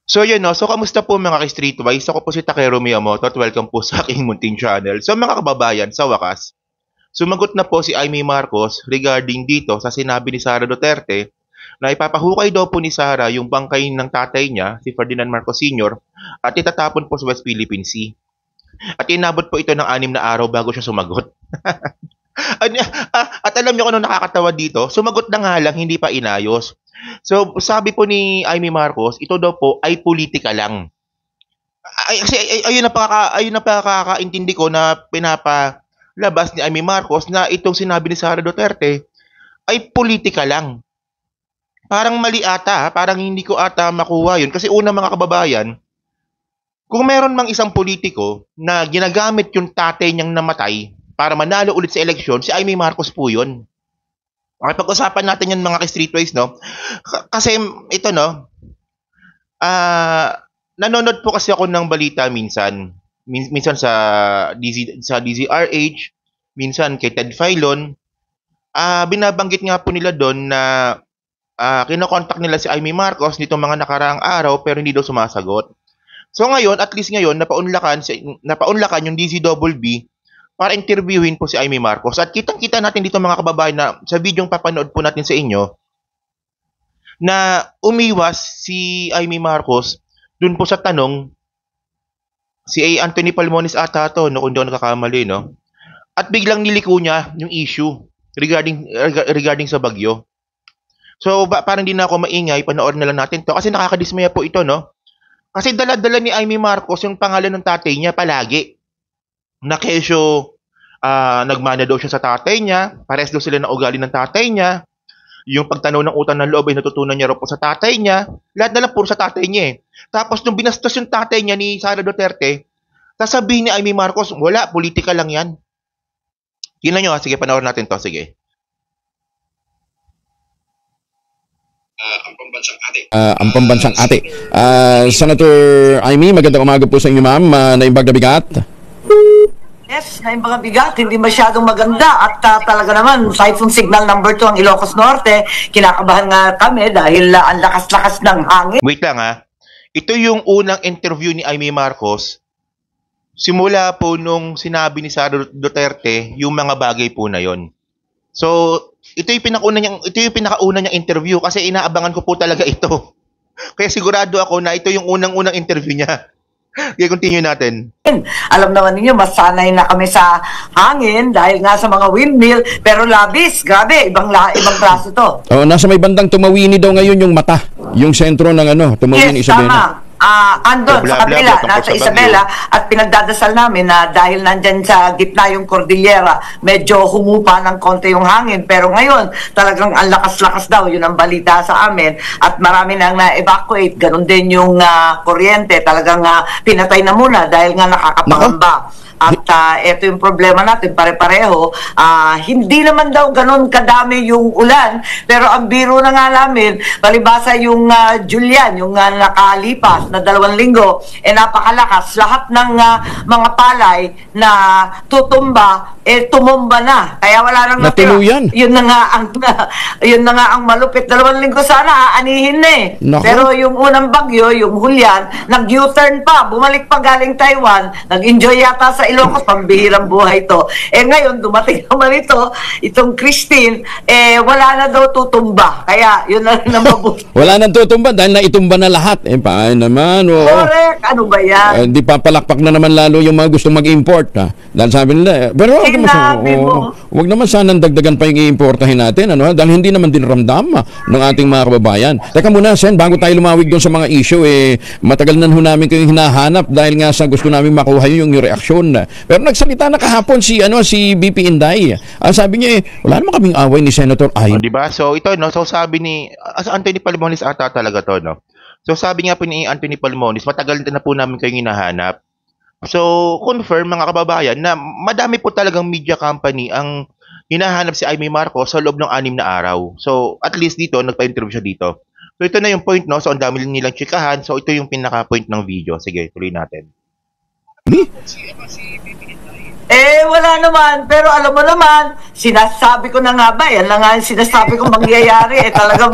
So yun no, so kamusta po mga ka-Streetwise? Ako po si Takeru Miyamoto at welcome po sa aking munting channel. So mga kababayan, sa wakas, sumagot na po si Amy Marcos regarding dito sa sinabi ni Sara Duterte na ipapahukay daw po ni Sara yung bangkay ng tatay niya, si Ferdinand Marcos Sr. at itatapon po sa West Philippine Sea. At inabot po ito ng 6 na araw bago siya sumagot. At alam niyo kung ano nakakatawa dito, sumagot na nga lang, hindi pa inayos. So, sabi po ni Amy Marcos, ito daw po ay politika lang. Ayun na pakakaintindi ko na pinapalabas ni Amy Marcos na itong sinabi ni Sara Duterte ay politika lang. Parang mali ata, parang hindi ko ata makuha yun. Kasi una mga kababayan, kung meron mang isang politiko na ginagamit yung tatay niyang namatay para manalo ulit sa eleksyon, si Amy Marcos po yun. Okay, pag-usapan natin yan mga ka-Streetwise, no? Kasi ito, no? Nanonood po kasi ako ng balita minsan. Minsan sa DZRH, minsan kay Ted Filon. Binabanggit nga po nila doon na kinokontak nila si Amy Marcos nitong mga nakaraang araw pero hindi daw sumasagot. So ngayon, at least ngayon, napaunlakan yung DZBB para interviewin po si Amy Marcos. At kitang-kita natin dito mga kababayan na sa video yung papanood po natin sa inyo na umiwas si Amy Marcos dun po sa tanong si Anthony Palmones ata to, no, kung hindi ako nakakamali, no? At biglang niliko niya yung issue regarding sa bagyo. So parang hindi na ako maingay, panoorin na lang natin to kasi nakakadismaya po ito, no? Kasi dala-dala ni Amy Marcos yung pangalan ng tatay niya palagi. Na kesyo nagmana daw siya sa tatay niya, pares daw sila ng ugali ng tatay niya, yung pagtanaw ng utang ng loob ay natutunan niya raw po sa tatay niya, lahat na lang puro sa tatay niya eh. Tapos nung binastos yung tatay niya ni Sara Duterte, sasabihin ni Amy Marcos, wala, politika lang yan. Tingnan nyo ha, sige, panoorin natin to, sige. Ang pambansang ate. Senator Amy, magandang umaga po sa inyo ma'am. Naimbag na bigat? Yes, naimbag na bigat. Hindi masyadong maganda. At talaga naman, Typhoon Signal number 2 ang Ilocos Norte. Kinakabahan nga kami dahil ang lakas-lakas ng hangin. Wait lang ha. Ito yung unang interview ni Amy Marcos. Simula po nung sinabi ni Sara Duterte yung mga bagay po na yon. So, ito yung pinakauna niyang interview kasi inaabangan ko po talaga ito. Kaya sigurado ako na ito yung unang-unang interview niya. Kaya continue natin. Alam naman ninyo, mas sanay na kami sa hangin dahil nga sa mga windmill, pero labis, grabe, ibang klase to. Oh, nasa may bandang Tumawini daw ngayon yung mata, yung sentro ng Tumawini, yes, Isabela. Andon sa kabila, nasa Isabela, at pinagdadasal namin na dahil nandyan sa gitna yung Cordillera, medyo humupa ng konti yung hangin. Pero ngayon, talagang ang lakas-lakas daw, yun ang balita sa amin. At marami nang na-evacuate, ganun din yung kuryente, talagang pinatay na muna dahil nga nakakapangamba. At ito yung problema natin, pare-pareho. Hindi naman daw ganun kadami yung ulan, pero ang biro na nga namin, palibasa yung Julian, yung nakalipas na 2 linggo, napakalakas. Lahat ng mga palay na tutumba, tumumba na. Kaya wala nang natira. Yun na nga ang malupit. 2 linggo sana, aanihin na eh. Pero yung unang bagyo, yung Julian, nag-U-turn pa, bumalik pa galing Taiwan, nag-enjoy yata sa Ilocos, pambihirang buhay to. Ngayon, dumating naman itong Christine, wala na daw tutumba. Kaya, yun na rin ang mabuti. Wala nang tutumba dahil naitumba na lahat. Paano naman? Correct. Ano ba yan? Di papalakpak na naman lalo yung mga gusto mag-import. Dahil sabi nila, pero wag naman sanang dagdagan pa yung i-importahin natin. Dahil hindi naman din ramdam ng ating mga kababayan. Teka muna, Sen, bago tayo lumawig doon sa mga issue, matagal na namin kayong hinahanap dahil nga sa gusto namin makuha yung reaksyon. Pero nagsalita na kahapon si BP Inday. Sabi niya wala naman kaming away ni Senator Ay. Di ba? So ito so sabi ni Anthony Palmones ata talaga to, no. So sabi nga po ni Anthony Palmones, matagal na po namin kayong hinahanap. So confirm mga kababayan na madami po talagang media company ang hinahanap si Amy Marcos sa loob ng 6 na araw. So at least dito nagpa-interview siya dito. So ito na yung point, no. So ang dami nilang chikahan. So ito yung pinaka-point ng video. Sige, tuloy natin. Wala naman. Pero alam mo naman, sinasabi ko na nga ba, yan lang nga yung sinasabi ko mangyayari. Talaga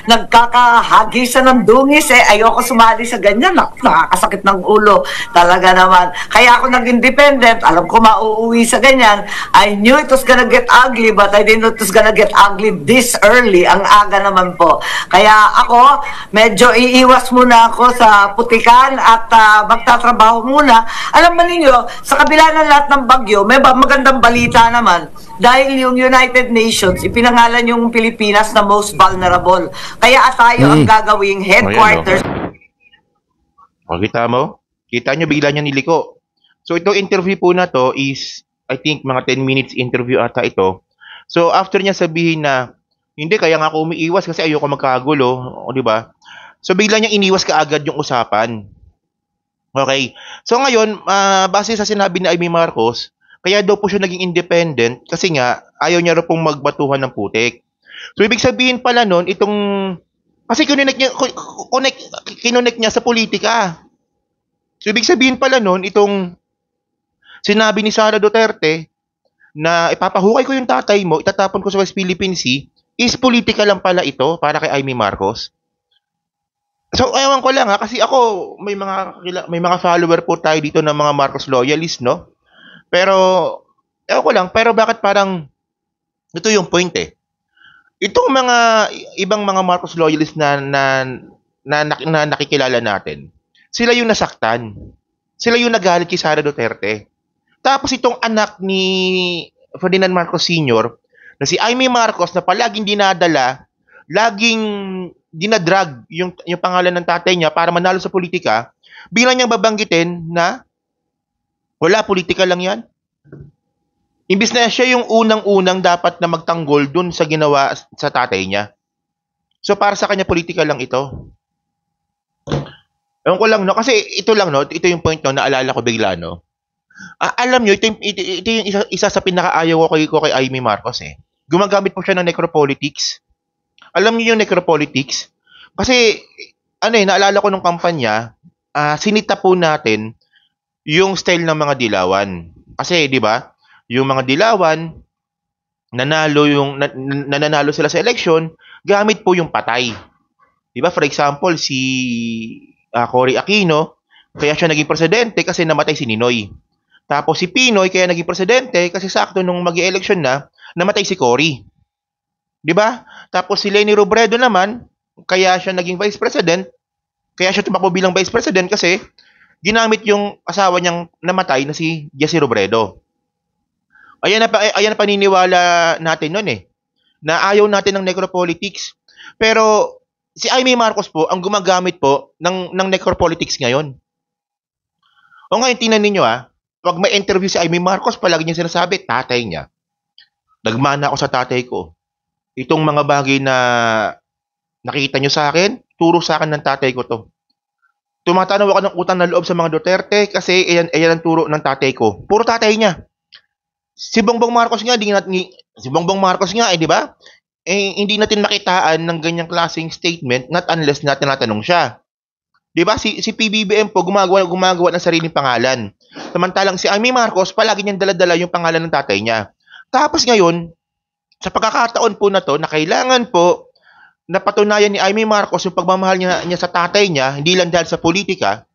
nagkakahagisan ng dungis. Ayoko sumali sa ganyan. Nakakasakit ng ulo. Talaga naman. Kaya ako nag-independent. Alam ko mauuwi sa ganyan. I knew it was gonna get ugly, but I didn't know it was gonna get ugly this early. Ang aga naman po. Kaya ako, medyo iiwas muna ako sa putikan at magtatrabaho muna. Alam mo ninyo, sa kabila ng lahat ng bagyo, may magandang balita naman. Dahil yung United Nations, ipinangalan yung Pilipinas na most vulnerable. Kaya tayo ang gagawing headquarters. Kita mo? Kita nyo, bigla niya niliko. So, itong interview po na to is, I think, mga 10 minutes interview ata ito. So, after niya sabihin na, hindi, kaya nga ako umiiwas kasi ayoko magkagulo, o di ba? So, bigla niya iniwas kaagad yung usapan. Okay. So ngayon, base sa sinabi ni Amy Marcos, kaya daw po siya naging independent kasi nga ayaw niya raw pong magbatuhan ng putik. So ibig sabihin pala nun, kasi kinonect niya sa politika. So ibig sabihin pala nun, itong sinabi ni Sara Duterte na ipapahukay ko yung tatay mo, itatapon ko sa West Philippine Sea, is politika lang pala ito para kay Amy Marcos. So, ewan ko lang kasi ako, may mga follower po tayo dito ng mga Marcos loyalist, no? Pero, ewan ko lang, pero bakit parang, ito yung point Itong ibang mga Marcos loyalist na nakikilala natin, sila yung nasaktan. Sila yung nagalit kay Sara Duterte. Tapos itong anak ni Ferdinand Marcos Sr., na si Amy Marcos na palaging dinadala, laging dinadrag yung pangalan ng tatay niya para manalo sa politika, bilang niyang babanggitin na wala, politika lang yan. Imbis na siya yung unang-unang dapat na magtanggol dun sa ginawa sa tatay niya. So para sa kanya, politika lang ito. Ewan ko lang, no? Kasi ito lang, no? Ito yung point, no? Naalala ko bigla, no? Alam nyo, ito yung isa sa pinakaayaw ko kay Amy Marcos, Gumagamit po siya ng necropolitics. Alam niyo yung necropolitics? Kasi, naalala ko nung kampanya, sinita po natin yung style ng mga dilawan. Kasi, di ba, yung mga dilawan, nananalo sila sa election, gamit po yung patay. Di ba, for example, si Cory Aquino, kaya siya naging presidente kasi namatay si Ninoy. Tapos si Pinoy, kaya naging presidente kasi sakto nung mag-election na, namatay si Cory. Di ba? Tapos si Leni Robredo naman, kaya siya naging vice president, kaya siya tumakbo bilang vice president kasi ginamit yung asawa niyang namatay na si Jesse Robredo. Ayan na paniniwala natin nun na ayaw natin ng necropolitics. Pero si Amy Marcos po ang gumagamit po ng necropolitics ngayon. O ngayon, tingnan ninyo pag may interview si Amy Marcos, palagi niya sinasabi, tatay niya. Nagmana ako sa tatay ko. Itong mga bagay na nakita nyo sa akin, turo sa akin ng tatay ko to. Tumatanaw ako ng utang na loob sa mga Duterte kasi ayan ang turo ng tatay ko. Puro tatay niya. Si Bongbong Marcos nga, di ba? Hindi natin makitaan ng ganyang klaseng statement not unless na tinatanong siya. Di ba? Si PBBM po gumagawa ng sariling pangalan. Samantalang si Amy Marcos, palagi niyang dala-dala yung pangalan ng tatay niya. Tapos ngayon, sa pagkakataon po na to, na kailangan po na patunayan ni Amy Marcos yung pagmamahal niya sa tatay niya, hindi lang dahil sa politika.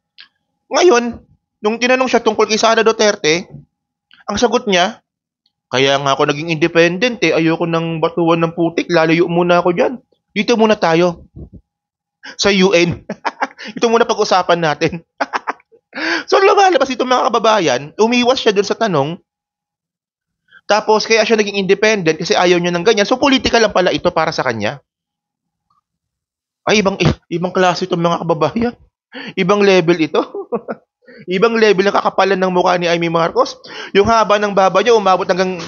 Ngayon, nung tinanong siya tungkol kay Sara Duterte, ang sagot niya, kaya nga ako naging independent ayoko nang batuan ng putik, lalayo muna ako dyan. Dito muna tayo. Sa UN. Ito muna pag-usapan natin. So, lumalabas itong mga kababayan, umiwas siya dun sa tanong, tapos kaya siya naging independent kasi ayaw niya ng ganyan. So, politika lang pala ito para sa kanya. Ay, ibang klase itong mga kababayan. Ibang level ito. Ibang level ng kakapalan ng mukha ni Amy Marcos. Yung haba ng baba niya, umabot hanggang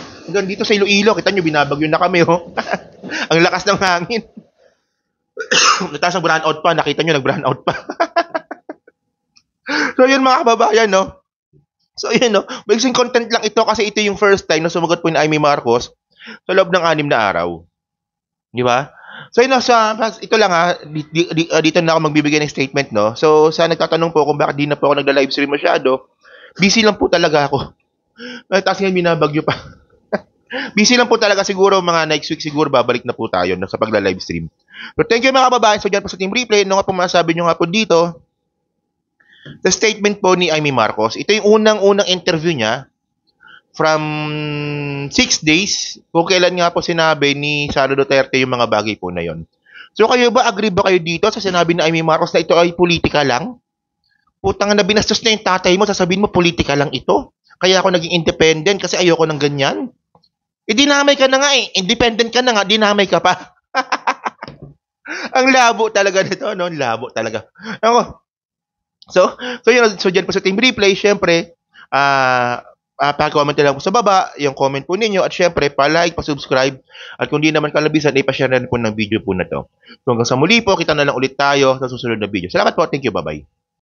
dito sa Iloilo. Kita nyo, binabagyo na kami. Ang lakas ng hangin. Tapos brownout pa. Nakita nyo, nag-brownout pa. So, yun mga kababayan, no? So, yun, no? Magiging content lang ito kasi ito yung first time na sumagot po ni Amy Marcos sa loob ng 6 na araw. Di ba? So, yun, no, ito lang dito na ako magbibigay ng statement, no? So, sa nagtatanong po kung bakit di na po ako nagla-live stream masyado, busy lang po talaga ako. Tapos ngayon binabagyo pa. Busy lang po talaga siguro mga next week siguro babalik na po tayo sa pagla-live stream. So thank you mga kababayan. So dyan po sa Team Replay, ano nga po masasabi nyo nga po dito, the statement po ni Amy Marcos, ito yung unang-unang interview niya from 6 days kung kailan nga po sinabi ni Sara Duterte yung mga bagay po na yon. So kayo ba, agree ba kayo dito sa sinabi ni Amy Marcos na ito ay politika lang? Putang na binastos na yung tatay mo, sasabihin mo politika lang ito? Kaya ako naging independent kasi ayoko ng ganyan? Dinamay ka na nga eh. Independent ka na nga, dinamay ka pa. Ang labo talaga nito, no? Labo talaga. Ako. So yun, so dyan po sa Team Replay, syempre, pa-comment lang po sa baba, yung comment po ninyo, at syempre, pa-like, pa-subscribe, at kung di naman kalabisan, pa-share na po ng video po na to. So hanggang sa muli po, kita na lang ulit tayo sa susunod na video. Salamat po, thank you, bye-bye.